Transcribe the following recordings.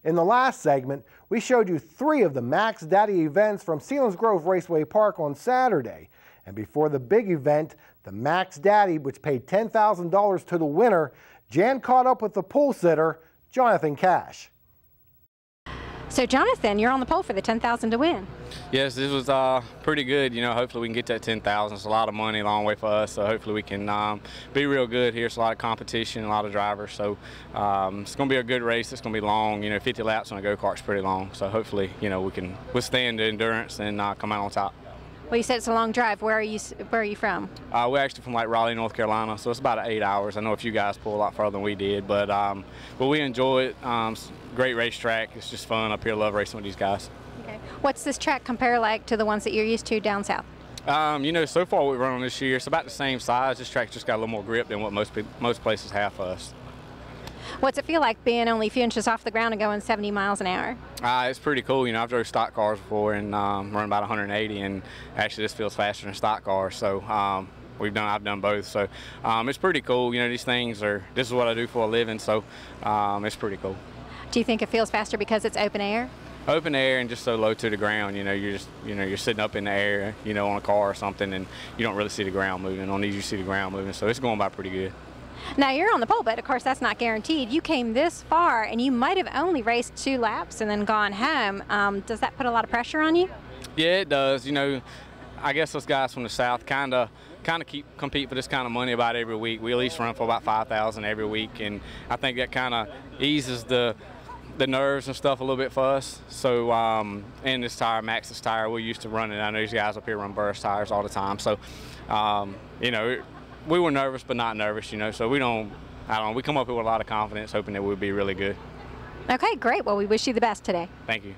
In the last segment, we showed you 3 of the MAXX DADDY events from Selinsgrove Raceway Park on Saturday. And before the big event, the MAXX DADDY, which paid $10,000 to the winner, Jan caught up with the pole sitter, Jonathan Cash. So Jonathan, you're on the pole for the $10,000 to win. Yes, this was pretty good. You know, hopefully we can get that $10,000. It's a lot of money, a long way for us. So hopefully we can be real good here. It's a lot of competition, a lot of drivers. So it's going to be a good race. It's going to be long. You know, 50 laps on a go-kart's pretty long. So hopefully, you know, we can withstand the endurance and come out on top. Well, you said it's a long drive. Where are you from? We're actually from like Raleigh, North Carolina, so it's about 8 hours. I know a few guys pull a lot further than we did, but we enjoy it. Great racetrack. It's just fun up here. Love racing with these guys. Okay. What's this track compare like to the ones that you're used to down south? You know, so far we've run on this year, it's about the same size. This track's just got a little more grip than what most places have for us. What's it feel like being only a few inches off the ground and going 70 miles an hour? It's pretty cool. You know, I've drove stock cars before and run about 180, and actually this feels faster than stock cars. So I've done both. So it's pretty cool. You know, this is what I do for a living. So it's pretty cool. Do you think it feels faster because it's open air? Open air and just so low to the ground. You know, you're sitting up in the air, you know, on a car or something, and you don't really see the ground moving. On these, you see the ground moving. So it's going by pretty good. Now you're on the pole, but of course that's not guaranteed. You came this far and you might have only raced 2 laps and then gone home. Does that put a lot of pressure on you? Yeah, it does. You know, I guess those guys from the south kind of compete for this kind of money about every week. We at least run for about $5,000 every week, and I think that kind of eases the nerves and stuff a little bit for us. So and this tire, MAXX's tire, we're used to running. I know these guys up here run burst tires all the time. So you know, we were nervous, but not nervous, you know, so we come up here with a lot of confidence, hoping that we'll be really good. Okay, great. Well, we wish you the best today. Thank you.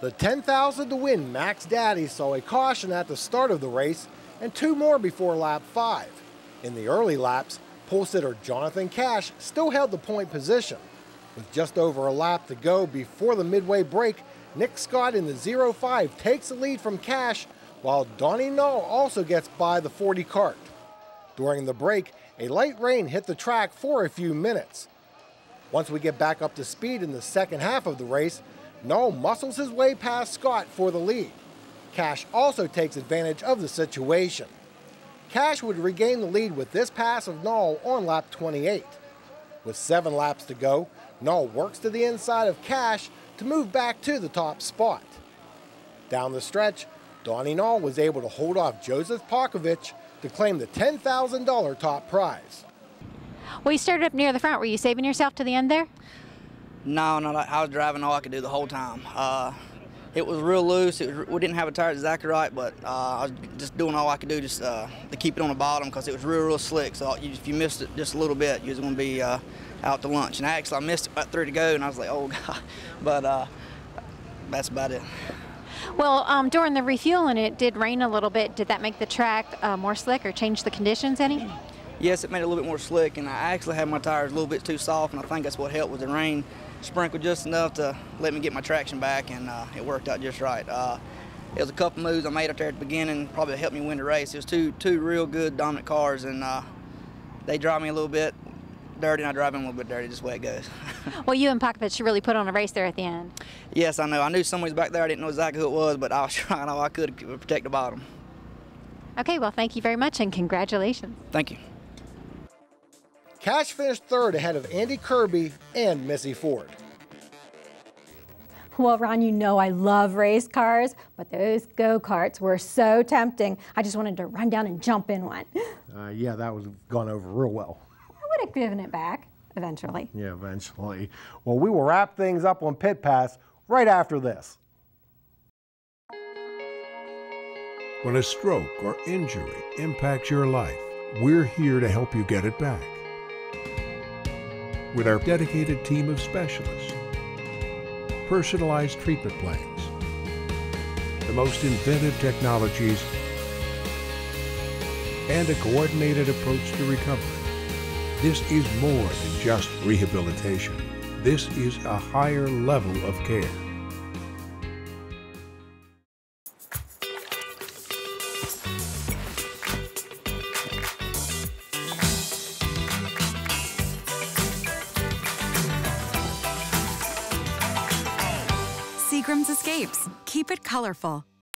The $10,000 to win MAXX DADDY saw a caution at the start of the race and 2 more before lap 5. In the early laps, pole sitter Jonathan Cash still held the point position. With just over a lap to go before the midway break, Nick Scott in the 05 takes the lead from Cash, while Donnie Null also gets by the 40 kart. During the break, a light rain hit the track for a few minutes. Once we get back up to speed in the second half of the race, Null muscles his way past Scott for the lead. Cash also takes advantage of the situation. Cash would regain the lead with this pass of Null on lap 28. With 7 laps to go, Null works to the inside of Cash to move back to the top spot. Down the stretch, Donnie Null was able to hold off Joseph Pokovich to claim the $10,000 top prize. Well, you started up near the front. Were you saving yourself to the end there? No, I was driving all I could do the whole time. It was real loose. We didn't have a tire exactly right, but I was just doing all I could do just to keep it on the bottom because it was real slick. So if you missed it just a little bit, you was going to be out to lunch. And actually, I missed it about 3 to go, and I was like, oh, God. But that's about it. Well, during the refueling, it did rain a little bit. Did that make the track more slick or change the conditions any? Yes, it made it a little bit more slick, and I actually had my tires a little bit too soft, and I think that's what helped with the rain. Sprinkled just enough to let me get my traction back, and it worked out just right. It was a couple moves I made up there at the beginning, probably helped me win the race. It was two real good dominant cars, and they drive me a little bit dirty, and I drive them a little bit dirty, just the way it goes. Well, you and Pokovich really put on a race there at the end. Yes, I know. I knew somebody was back there. I didn't know exactly who it was, but I was trying all I could to protect the bottom. Okay, well, thank you very much, and congratulations. Thank you. Cash finished 3rd ahead of Andy Kirby and Missy Ford. Well, Ron, you know I love race cars, but those go-karts were so tempting. I just wanted to run down and jump in one. Yeah, that was gone over real well. I would have given it back eventually. Yeah, eventually. Well, we will wrap things up on Pit Pass right after this. When a stroke or injury impacts your life, we're here to help you get it back. With our dedicated team of specialists, personalized treatment plans, the most inventive technologies, and a coordinated approach to recovery. This is more than just rehabilitation. This is a higher level of care. Seagram's Escapes. Keep it colorful.